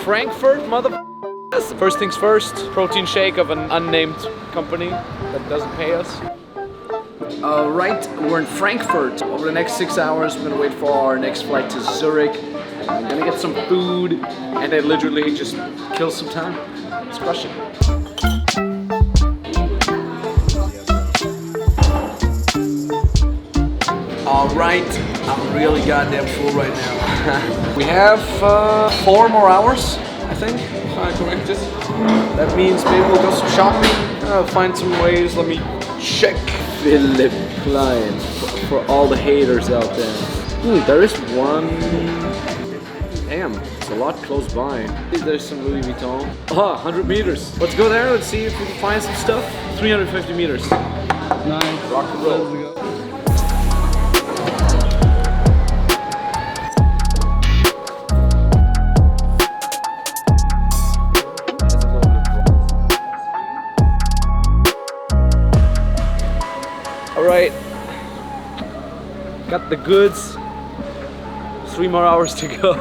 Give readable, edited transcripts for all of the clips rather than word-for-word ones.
Frankfurt, mother. First things first, protein shake of an unnamed company that doesn't pay us. Alright, we're in Frankfurt. Over the next 6 hours, we're gonna wait for our next flight to Zurich. I'm gonna get some food and then literally just kill some time. Let's crush it. Alright, I'm really goddamn full right now. We have 4 more hours, I think, if I correct it. That means maybe we'll go some shopping, find some ways. Let me check Philip Klein for all the haters out there. There is one. Damn, it's a lot close by. There's some Louis Vuitton. 100 meters. Let's go there, let's see if we can find some stuff. 350 meters. Nice. Rock and roll. Alright, got the goods, 3 more hours to go.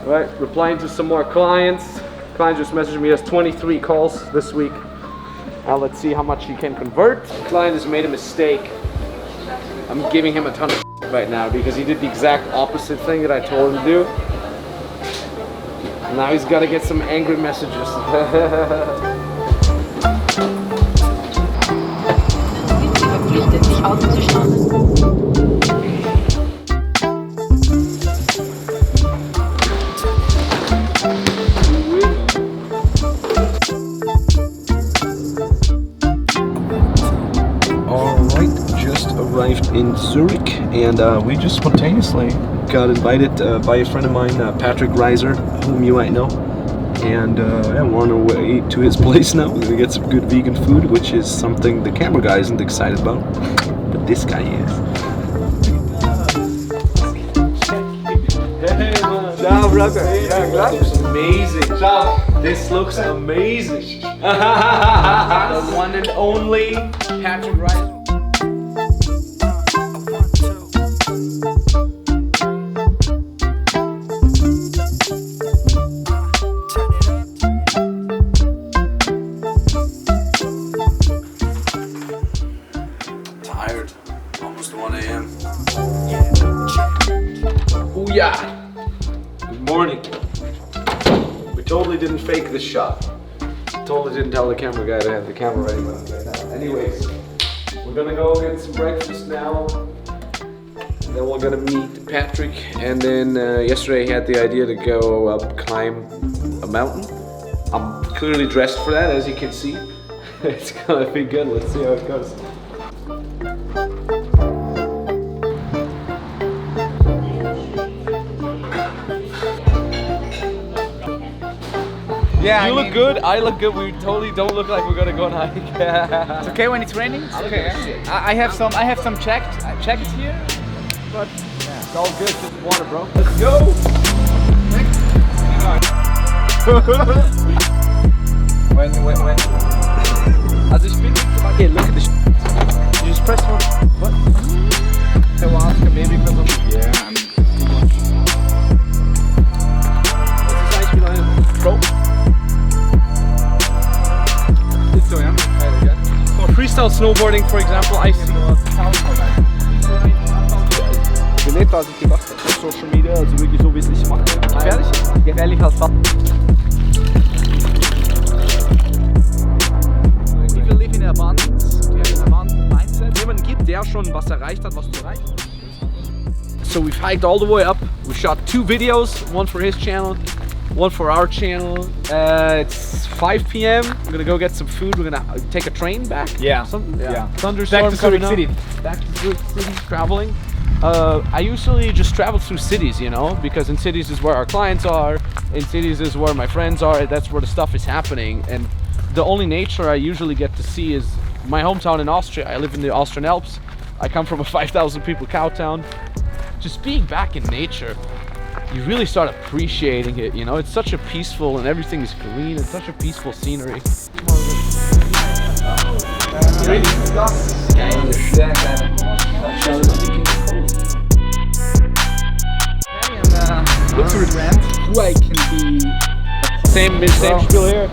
Right, replying to some more clients. Client just messaged me, he has 23 calls this week. Now let's see how much he can convert. Client has made a mistake. I'm giving him a ton of right now because he did the exact opposite thing that I told him to do. Now he's got to get some angry messages. Arrived in Zurich and we just spontaneously got invited by a friend of mine, Patrick Reiser, whom you might know, and yeah, we're on our way to his place now. We're gonna get some good vegan food, which is something the camera guy isn't excited about, but this guy is. Hey man, ciao brother. This looks amazing. Ciao. This looks amazing. The one and only Patrick Reiser. Almost 1 a.m. Oh yeah! Good morning. We totally didn't fake this shot. Totally didn't tell the camera guy to have the camera ready right now. Anyways, we're gonna go get some breakfast now. And then we're gonna meet Patrick. And then yesterday he had the idea to go up climb a mountain. I'm clearly dressed for that, as you can see. It's gonna be good. Let's see how it goes. Yeah, you look good, I look good, we totally don't look like we're gonna go on a hike. It's okay when it's raining? It's okay. I have some jackets here, but yeah, it's all good, just water, bro. Let's go! when? Also ich bin okay, look at this. You just press one. What? So ask maybe because of yeah, I'm too much. Das ist eigentlich wieder eine Pro. For freestyle snowboarding, for example, I see gelebt, als ich gemacht habe. Social Media, also wirklich so, wie es nicht macht. Gefährlich? Gefährlich als Fahrt. People live in abundance. Die haben ein abundant mindset. Jemanden gibt, der schon was erreicht hat, was zu erreichen. So we've hiked all the way up. We shot 2 videos, one for his channel, one for our channel. It's 5 p.m. We're gonna go get some food. We're gonna take a train back. Yeah. Thunderstorm back to Zurich City. Back to Zurich City, traveling. I usually just travel through cities, you know, because in cities is where our clients are, in cities is where my friends are, that's where the stuff is happening. And the only nature I usually get to see is my hometown in Austria. I live in the Austrian Alps. I come from a 5,000 people cow town. Just being back in nature, you really start appreciating it, you know? It's such a peaceful, and everything is green, it's such a peaceful scenery. Look for a brand who I can be. Same spiel here.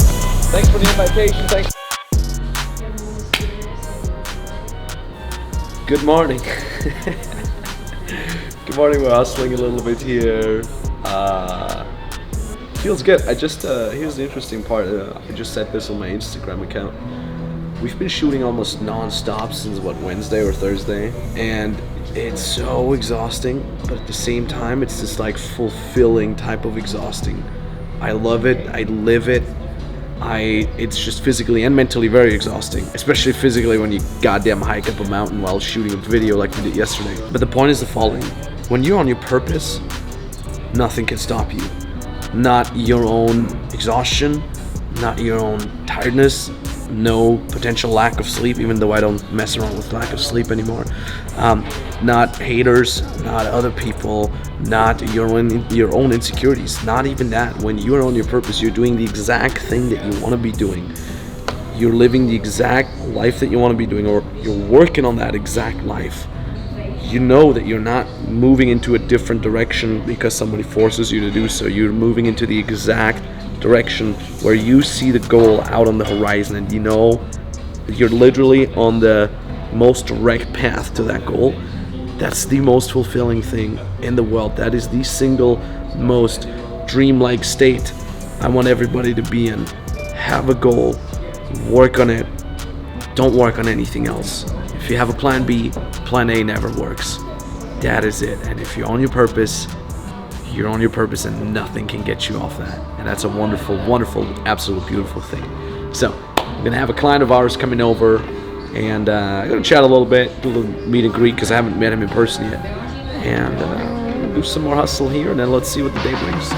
Thanks for the invitation. Thanks. Good morning. Good morning. We're hustling a little bit here. Feels good. Here's the interesting part. I just said this on my Instagram account. We've been shooting almost non-stop since Wednesday or Thursday, and it's so exhausting, but at the same time it's this like fulfilling type of exhausting. I love it, I live it. It's just physically and mentally very exhausting, especially physically when you goddamn hike up a mountain while shooting a video like we did yesterday. But the point is the following: when you're on your purpose, nothing can stop you. Not your own exhaustion, not your own tiredness, no potential lack of sleep, even though I don't mess around with lack of sleep anymore. Not haters, not other people, not your own insecurities, not even that. When you're on your purpose, you're doing the exact thing that you want to be doing. You're living the exact life that you want to be doing, or you're working on that exact life. You know that you're not moving into a different direction because somebody forces you to do so. You're moving into the exact direction where you see the goal out on the horizon, and you know you're literally on the most direct path to that goal. That's the most fulfilling thing in the world. That is the single most dreamlike state I want everybody to be in. Have a goal, work on it, don't work on anything else. If you have a plan B, plan A never works. That is it. And if you're on your purpose, you're on your purpose, and nothing can get you off that. And that's a wonderful, wonderful, absolute beautiful thing. So I'm gonna have a client of ours coming over, and I'm gonna chat a little bit, do a little meet and greet because I haven't met him in person yet, and do some more hustle here, and then let's see what the day brings.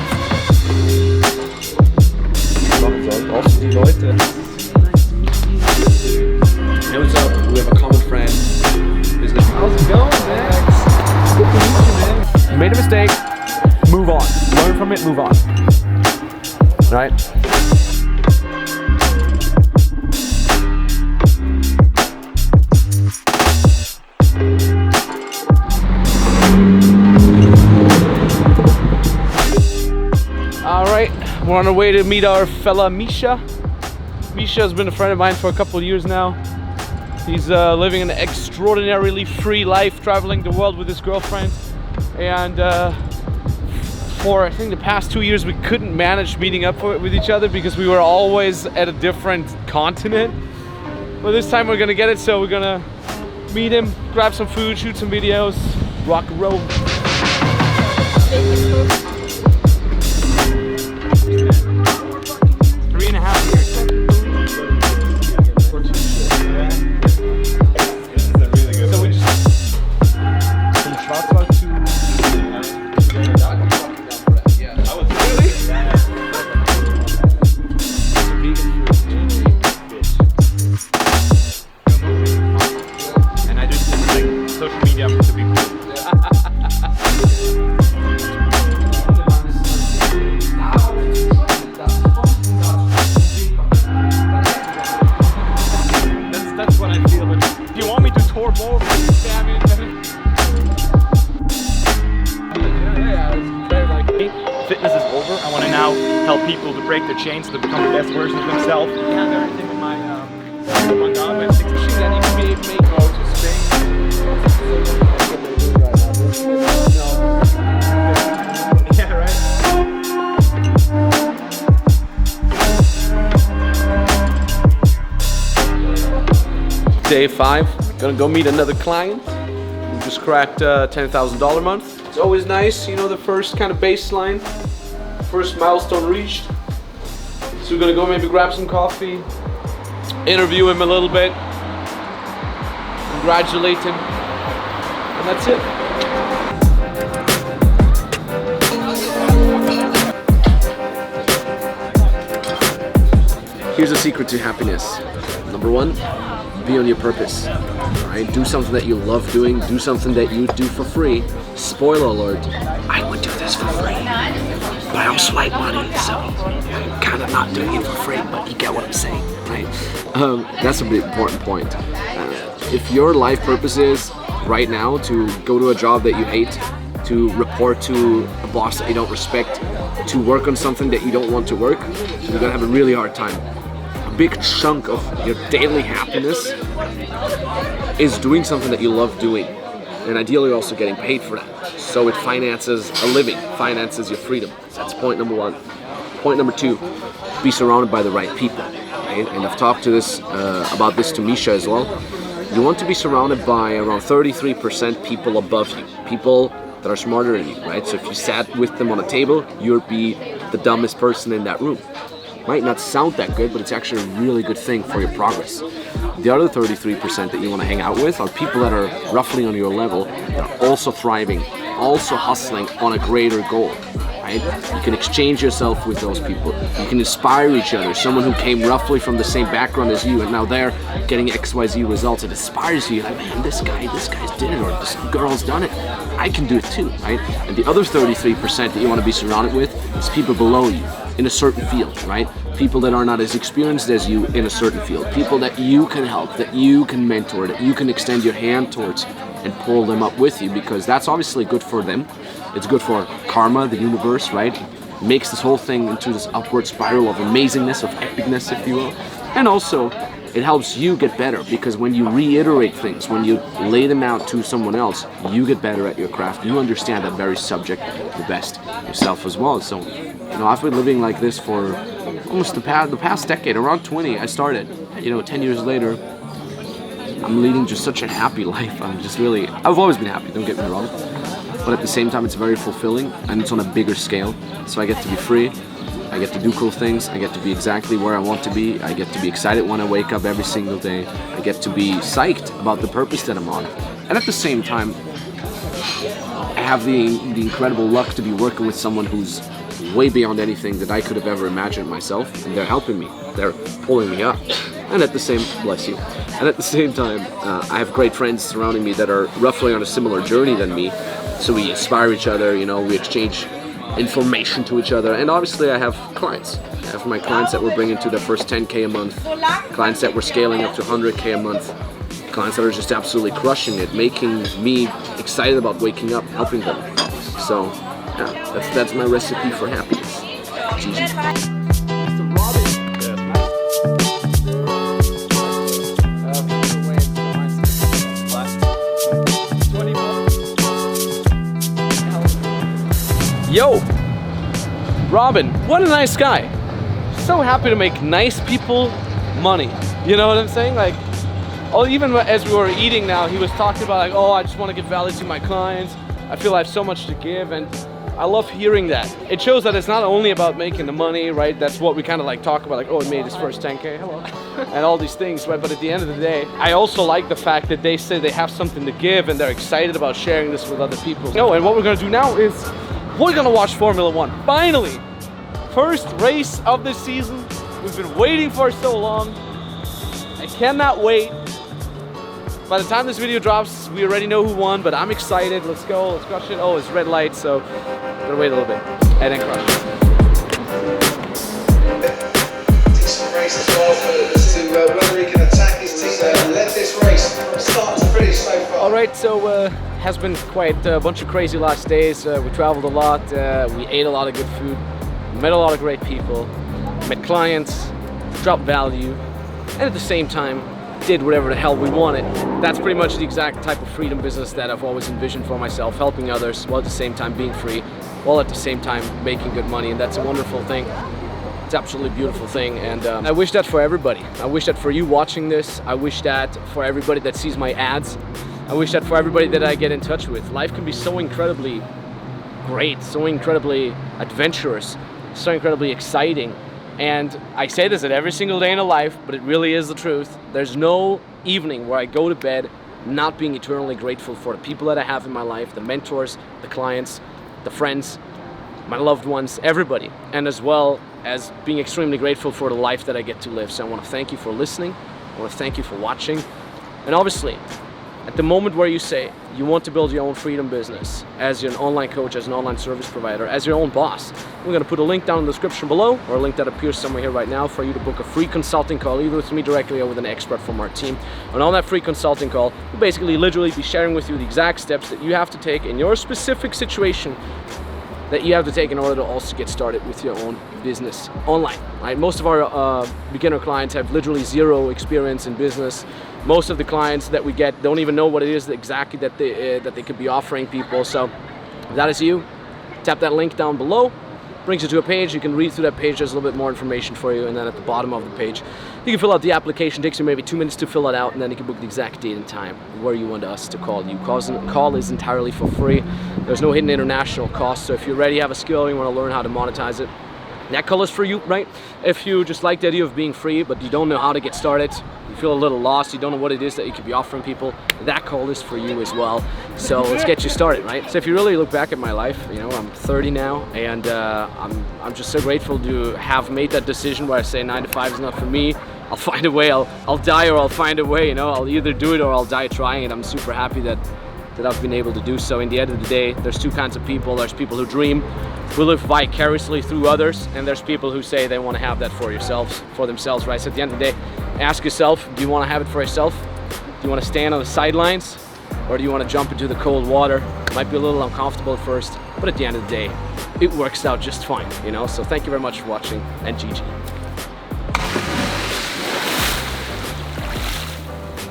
Hey, what's up? We have a common friend. How's it going, Max? Good to meet you, man. You made a mistake. Move on. Learn from it, move on. Right? Alright, we're on our way to meet our fella Misha. Misha has been a friend of mine for a couple of years now. He's living an extraordinarily free life, traveling the world with his girlfriend. And for I think the past 2 years we couldn't manage meeting up with each other because we were always at a different continent. But this time we're gonna get it, so we're gonna meet him, grab some food, shoot some videos, rock and roll. 3.5 years. So we just from Schwarzwald to And I do like social media to be cool. That's what I feel. But if you want me to tour more, damn it. Fitness is over. I want to now help people to break their chains to become the best version of themselves. I have everything in my one arm and 6 machines that need to be made go to Spain. Yeah, right. Day 5, gonna go meet another client. We just cracked $10,000 month. It's always nice, you know, the first kind of baseline, first milestone reached. So we're gonna go maybe grab some coffee, interview him a little bit, congratulate him, and that's it. Here's a secret to happiness. Number one, be on your purpose. Right? Do something that you love doing. Do something that you do for free. Spoiler alert, I would do this for free. But I also like money, so I'm kind of not doing it for free, but you get what I'm saying, right? That's a big important point. If your life purpose is right now to go to a job that you hate, to report to a boss that you don't respect, to work on something that you don't want to work, you're gonna have a really hard time. A big chunk of your daily happiness is doing something that you love doing, and ideally also getting paid for that. So it finances a living, finances your freedom. That's point number one. Point number two, be surrounded by the right people. Right? And I've talked to this about this to Misha as well. You want to be surrounded by around 33% people above you, people that are smarter than you, right? So if you sat with them on a table, you'd be the dumbest person in that room. Might not sound that good, but it's actually a really good thing for your progress. The other 33% that you want to hang out with are people that are roughly on your level, that are also thriving, also hustling on a greater goal. Right? You can exchange yourself with those people. You can inspire each other. Someone who came roughly from the same background as you and now they're getting XYZ results. It inspires you. Like, man, this guy's did it, or this girl's done it. I can do it too, right? And the other 33% that you want to be surrounded with is people below you in a certain field, right? People that are not as experienced as you in a certain field. People that you can help, that you can mentor, that you can extend your hand towards and pull them up with you, because that's obviously good for them. It's good for karma, the universe, right? It makes this whole thing into this upward spiral of amazingness, of epicness, if you will. And also, it helps you get better, because when you reiterate things, when you lay them out to someone else, you get better at your craft. You understand that very subject the best yourself as well. So, you know, I've been living like this for almost the past decade. Around 20, I started. You know, 10 years later, I'm leading just such a happy life. I've always been happy, don't get me wrong. But at the same time, it's very fulfilling, and it's on a bigger scale. So I get to be free, I get to do cool things, I get to be exactly where I want to be, I get to be excited when I wake up every single day, I get to be psyched about the purpose that I'm on. And at the same time, I have the incredible luck to be working with someone who's way beyond anything that I could have ever imagined myself, and they're helping me, they're pulling me up. And at the same, bless you, and at the same time, I have great friends surrounding me that are roughly on a similar journey than me. So we inspire each other, you know, we exchange information to each other. And obviously I have clients. I have my clients that we're bringing to their first 10K a month, clients that we're scaling up to 100K a month, clients that are just absolutely crushing it, making me excited about waking up, helping them. So yeah, that's my recipe for happiness. GG. Yo, Robin, what a nice guy. So happy to make nice people money. You know what I'm saying? Like, oh, even as we were eating now, he was talking about like, oh, I just want to give value to my clients. I feel I have so much to give, and I love hearing that. It shows that it's not only about making the money, right? That's what we kind of like talk about, like, oh, he made his first 10K, hello, and all these things, right? But at the end of the day, I also like the fact that they say they have something to give and they're excited about sharing this with other people. No, and what we're gonna do now is we're gonna watch Formula One. Finally, first race of the season. We've been waiting for so long. I cannot wait. By the time this video drops, we already know who won, but I'm excited. Let's go, let's crush it. Oh, it's red light, so I'm gonna wait a little bit and then crush it. Decent race as well as to whether he can attack his team and let this race start to finish so far. All right, so has been quite a bunch of crazy last days. We traveled a lot, we ate a lot of good food, met a lot of great people, met clients, dropped value, and at the same time, did whatever the hell we wanted. That's pretty much the exact type of freedom business that I've always envisioned for myself, helping others while at the same time being free, while at the same time making good money, and that's a wonderful thing. It's an absolutely beautiful thing, and I wish that for everybody. I wish that for you watching this. I wish that for everybody that sees my ads. I wish that for everybody that I get in touch with. Life can be so incredibly great, so incredibly adventurous, so incredibly exciting. And I say this at every single day in a life, but it really is the truth. There's no evening where I go to bed not being eternally grateful for the people that I have in my life, the mentors, the clients, the friends, my loved ones, everybody, and as well as being extremely grateful for the life that I get to live. So I want to thank you for listening. I want to thank you for watching. And obviously, at the moment where you say you want to build your own freedom business as an online coach, as an online service provider, as your own boss, we're going to put a link down in the description below, or a link that appears somewhere here right now, for you to book a free consulting call, either with me directly or with an expert from our team. And on that free consulting call, we'll basically literally be sharing with you the exact steps that you have to take in your specific situation, that you have to take in order to also get started with your own business online. Right? Most of our beginner clients have literally zero experience in business. Most of the clients that we get don't even know what it is exactly that they could be offering people. So if that is you, tap that link down below. Brings you to a page. You can read through that page. There's a little bit more information for you, and then at the bottom of the page, you can fill out the application. It takes you maybe 2 minutes to fill it out, and then you can book the exact date and time where you want us to call you. Call is entirely for free. There's no hidden international cost. So if you're ready, have a skill, you want to learn how to monetize it, that call is for you, right? If you just like the idea of being free, but you don't know how to get started, you feel a little lost, you don't know what it is that you could be offering people, that call is for you as well. So let's get you started, right? So if you really look back at my life, you know, I'm 30 now, and I'm just so grateful to have made that decision where I say 9 to 5 is not for me. I'll find a way, I'll die or I'll find a way, you know, I'll either do it or I'll die trying it. I'm super happy that I've been able to do so. In the end of the day, there's two kinds of people. There's people who dream, who live vicariously through others, and there's people who say they want to have that for themselves, right? So at the end of the day, ask yourself, do you want to have it for yourself? Do you want to stand on the sidelines, or do you want to jump into the cold water? It might be a little uncomfortable at first, but at the end of the day, it works out just fine, you know? So thank you very much for watching, and GG.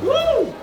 Woo!